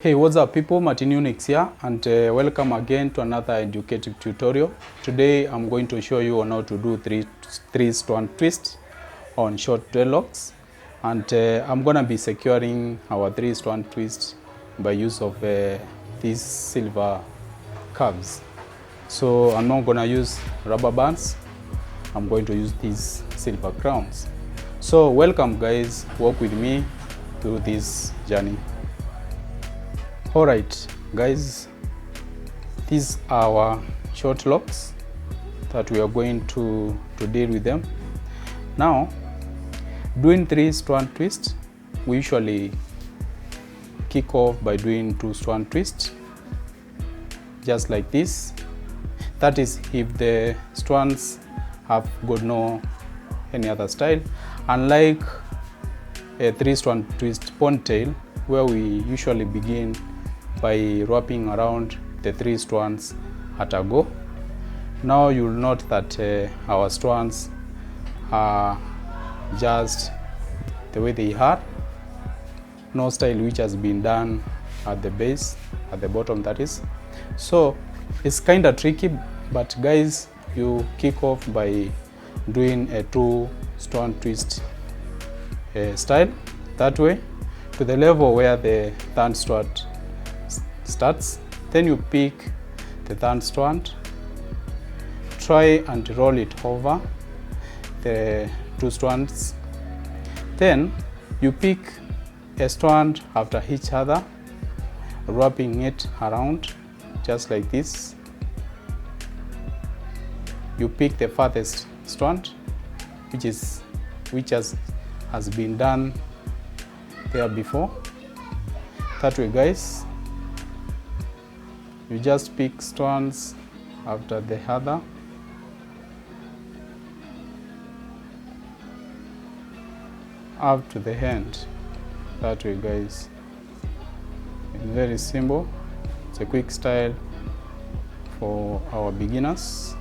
Hey, what's up people, Martin Unix here, and welcome again to another educative tutorial. Today I'm going to show you on how to do three-strand twist on short dreadlocks, and I'm gonna be securing our three-strand twist by use of these silver curves. So I'm not gonna use rubber bands, I'm going to use these silver crowns. So welcome guys, walk with me through this journey. Alright guys, these are our short locks that we are going to deal with them. Now, doing three-strand twist, we usually kick off by doing two-strand twist, just like this. That is if the strands have got no any other style, unlike a three-strand twist ponytail, where we usually begin by wrapping around the three strands at a go. Now you'll note that our strands are just the way they are. No style which has been done at the base, at the bottom that is. So it's kind of tricky, but guys, you kick off by doing a two-strand twist style that way to the level where the third strand starts. Then you pick the third strand, try and roll it over the two strands. Then you pick a strand after each other, wrapping it around just like this. You pick the farthest strand, which has been done there before. That way guys, you just pick strands after the other, up to the end. That way guys, it's very simple. It's a quick style for our beginners.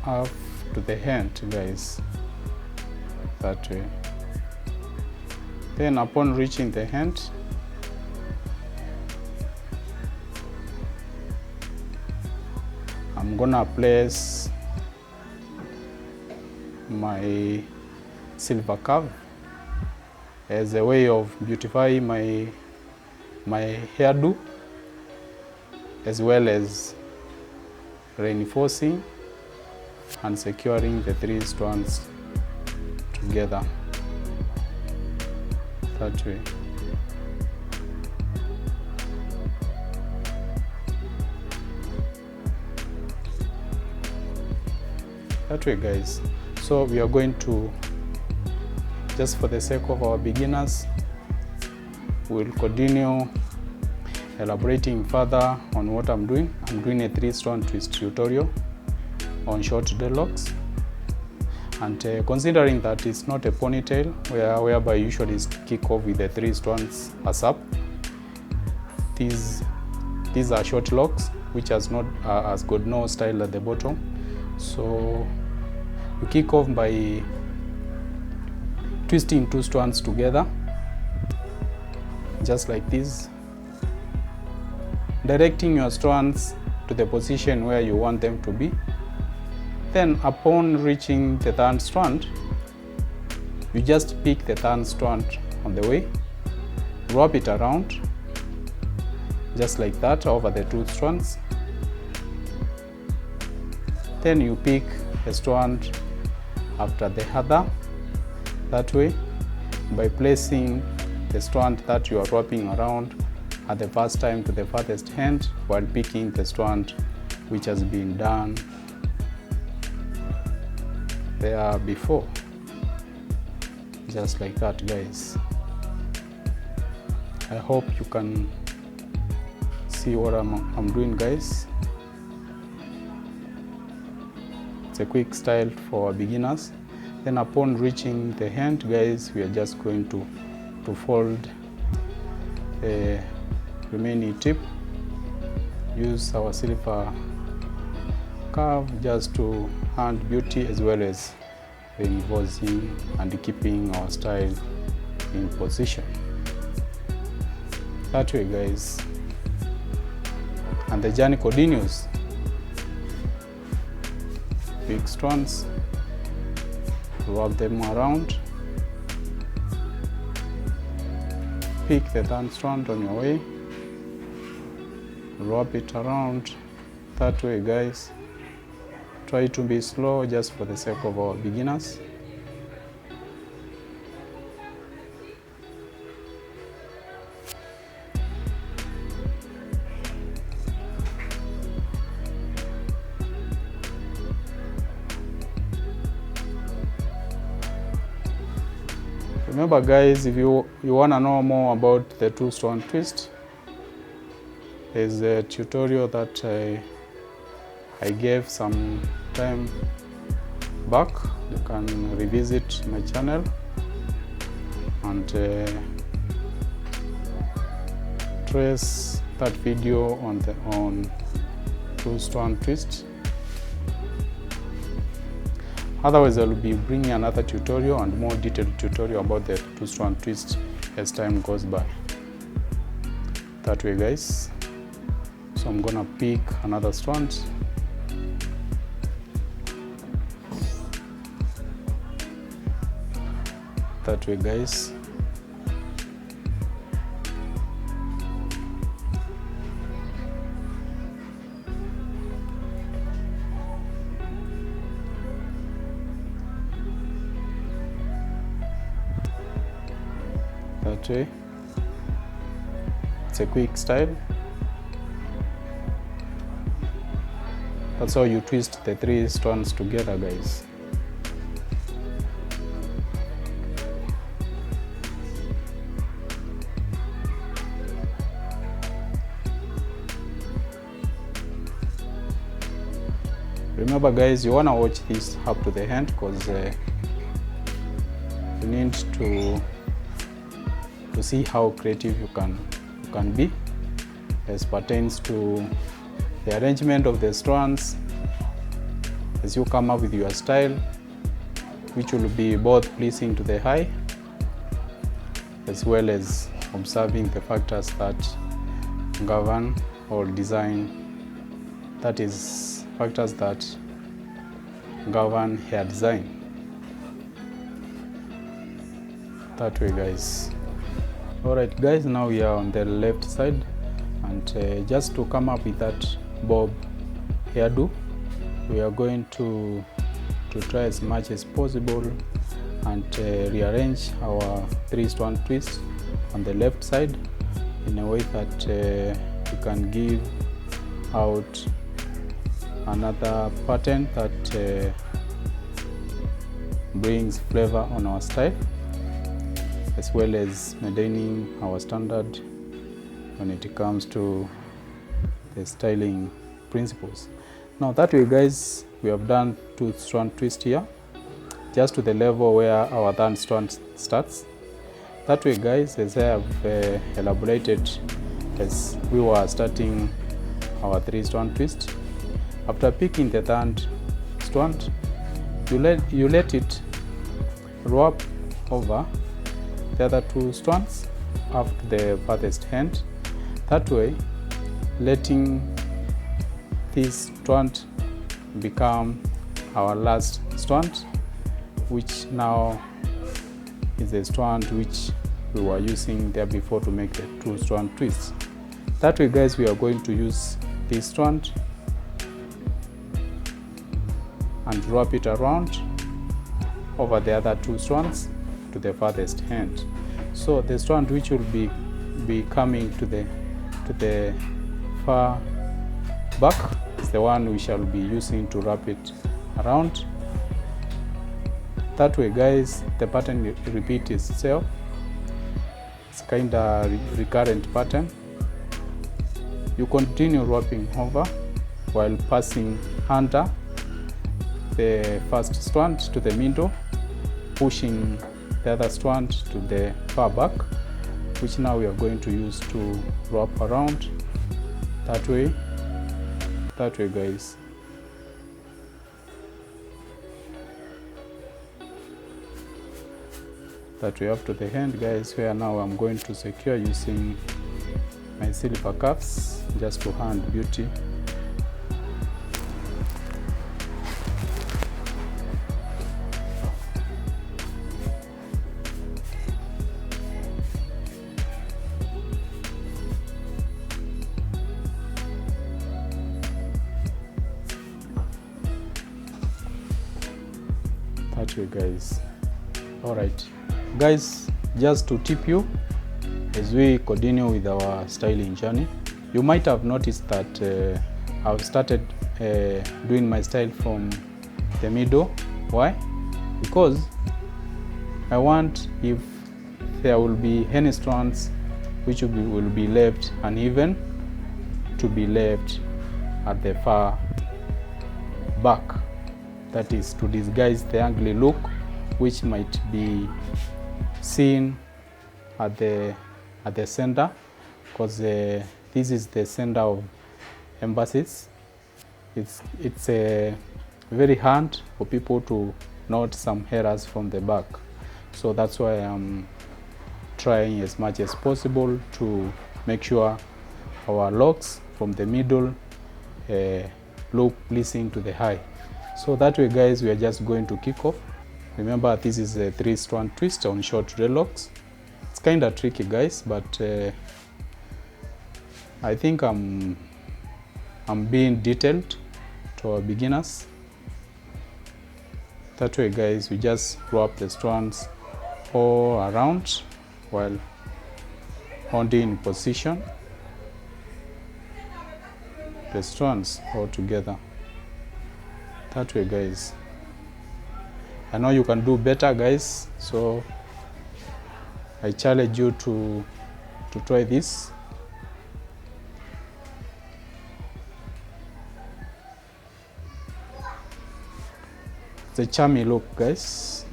Up to the end guys, that way. Then upon reaching the end, I'm gonna place my silver curve as a way of beautifying my hairdo, as well as reinforcing and securing the three strands together that way. That way guys. So we are going to, just for the sake of our beginners, we'll continue elaborating further on what I'm doing. I'm doing a three-strand twist tutorial on short dreadlocks, and considering that it's not a ponytail whereby you usually kick off with the three strands as up, these are short locks which has got no style at the bottom. So you kick off by twisting two strands together just like this, directing your strands to the position where you want them to be. Then upon reaching the third strand, you just pick the third strand on the way, wrap it around just like that over the two strands. Then you pick a strand after the other that way, by placing the strand that you are wrapping around at the first time to the farthest end, while picking the strand which has been done there before, just like that guys. I hope you can see what I'm doing guys. It's a quick style for beginners. Then upon reaching the end guys, we are just going to fold the remaining tip, use our silver curve just to add beauty as well as reinforcing and keeping our style in position. That way, guys, and the journey continues. Big strands, wrap them around, pick the third strand on your way, wrap it around. That way, guys. Try to be slow just for the sake of our beginners. Remember, guys, if you want to know more about the two-strand twist, there's a tutorial that I gave some time back. You can revisit my channel and trace that video on two-strand twist. Otherwise, I will be bringing another tutorial and more detailed tutorial about the two-strand twist as time goes by. That way, guys. So I'm gonna pick another strand. That way, guys. That way. It's a quick style. That's how you twist the three strands together, guys. Remember, guys, you want to watch this up to the end because you need to see how creative you can be as pertains to the arrangement of the strands as you come up with your style, which will be both pleasing to the eye as well as observing the factors that govern or design, that is, factors that govern hair design. That way, guys. Alright, guys, now we are on the left side, and just to come up with that bob hairdo, we are going to try as much as possible and rearrange our three-strand twist on the left side in a way that we can give out another pattern that brings flavor on our style, as well as maintaining our standard when it comes to the styling principles. Now that way, guys, we have done two-strand twist here, just to the level where our third strand starts. That way, guys, as I have elaborated as we were starting our three-strand twist, after picking the third strand, you let it wrap over the other two strands up to the farthest end. That way, letting this strand become our last strand, which now is the strand which we were using there before to make the two-strand twist. That way, guys, we are going to use this strand and wrap it around over the other two strands to the farthest end. So the strand which will be coming to the far back is the one we shall be using to wrap it around. That way, guys, the pattern repeats itself. It's kind of recurrent pattern. You continue wrapping over while passing under the first strand to the middle, pushing the other strand to the far back, which now we are going to use to wrap around that way, guys. that we have to the hand, guys, where now I'm going to secure using my silver cuffs just to hand beauty. That way, guys. All right, guys, just to tip you as we continue with our styling journey, you might have noticed that I've started doing my style from the middle. Why? Because I want, if there will be any strands which will be left uneven, to be left at the far back. That is to disguise the ugly look which might be seen at the center, because this is the center of emphasis. It's very hard for people to note some errors from the back, so that's why I'm trying as much as possible to make sure our locks from the middle look pleasing to the eye. So that way, guys, we are just going to kick off. Remember, this is a 3-strand twist on short dreadlocks. It's kind of tricky, guys, but I think I'm being detailed to our beginners. That way, guys, we just wrap the strands all around while holding in position the strands all together. That way, guys. I know you can do better, guys, so I challenge you to try this. It's a charming look, guys.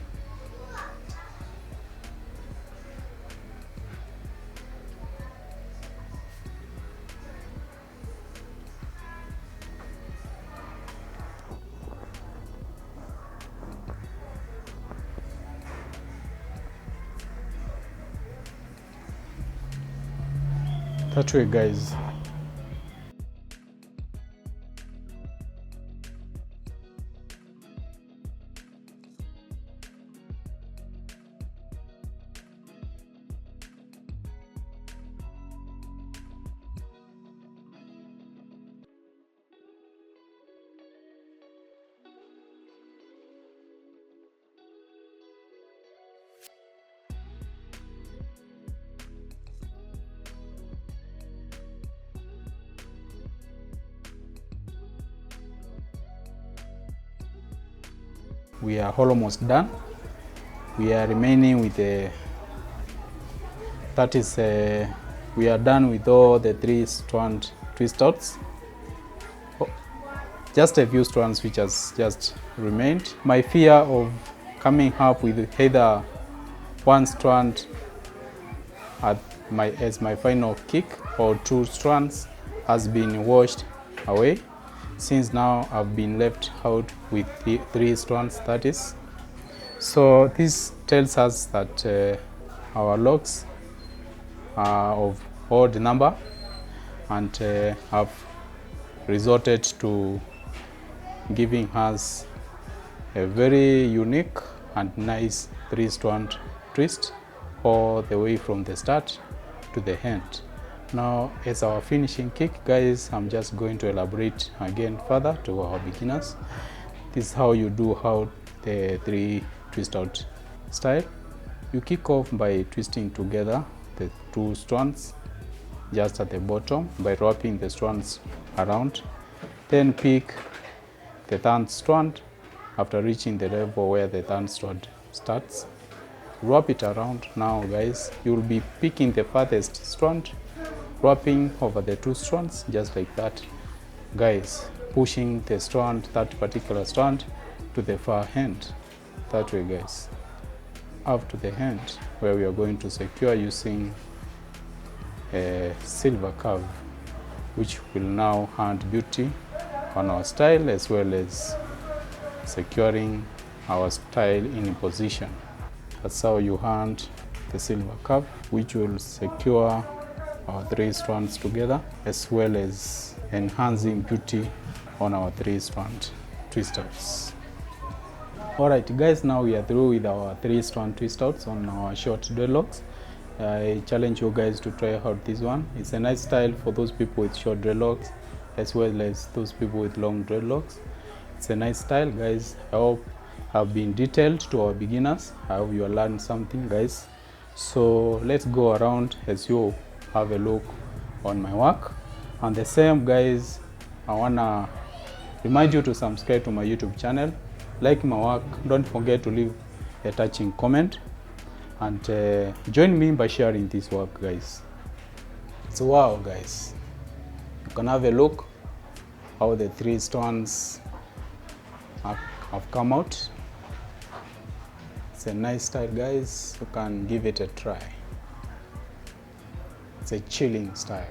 That way, guys. We are almost done. We are remaining with we are done with all the 3-strand twist outs. Just a few strands which has just remained. My fear of coming up with either one strand as my final kick or 2 strands has been washed away, since now I've been left out with 3 strands, that is. So this tells us that our locks are of odd number, and have resorted to giving us a very unique and nice 3-strand twist all the way from the start to the end. Now, as our finishing kick, guys, I'm just going to elaborate again further to our beginners. This is how you do the 3 twist out style. You kick off by twisting together the 2 strands just at the bottom by wrapping the strands around. Then pick the 3rd strand after reaching the level where the 3rd strand starts. Wrap it around. Now, guys, you will be picking the farthest strand, wrapping over the 2 strands just like that, guys, pushing the strand, that particular strand, to the far end. That way, guys, up to the end where we are going to secure using a silver curve, which will now hand beauty on our style, as well as securing our style in position. That's how you hand the silver cup, which will secure our 3 strands together, as well as enhancing beauty on our 3-strand twist outs. Alright guys, now we are through with our 3-strand twist outs on our short dreadlocks. I challenge you guys to try out this one. It's a nice style for those people with short dreadlocks as well as those people with long dreadlocks. It's a nice style, guys. I hope I've been detailed to our beginners. I hope you learned something, guys. So let's go around as you have a look on my work. And the same, guys, I wanna remind you to subscribe to my YouTube channel, like my work, don't forget to leave a touching comment, and join me by sharing this work, guys. So wow, guys, you can have a look how the 3 strands have come out. It's a nice style, guys. You can give it a try. It's a chilling style.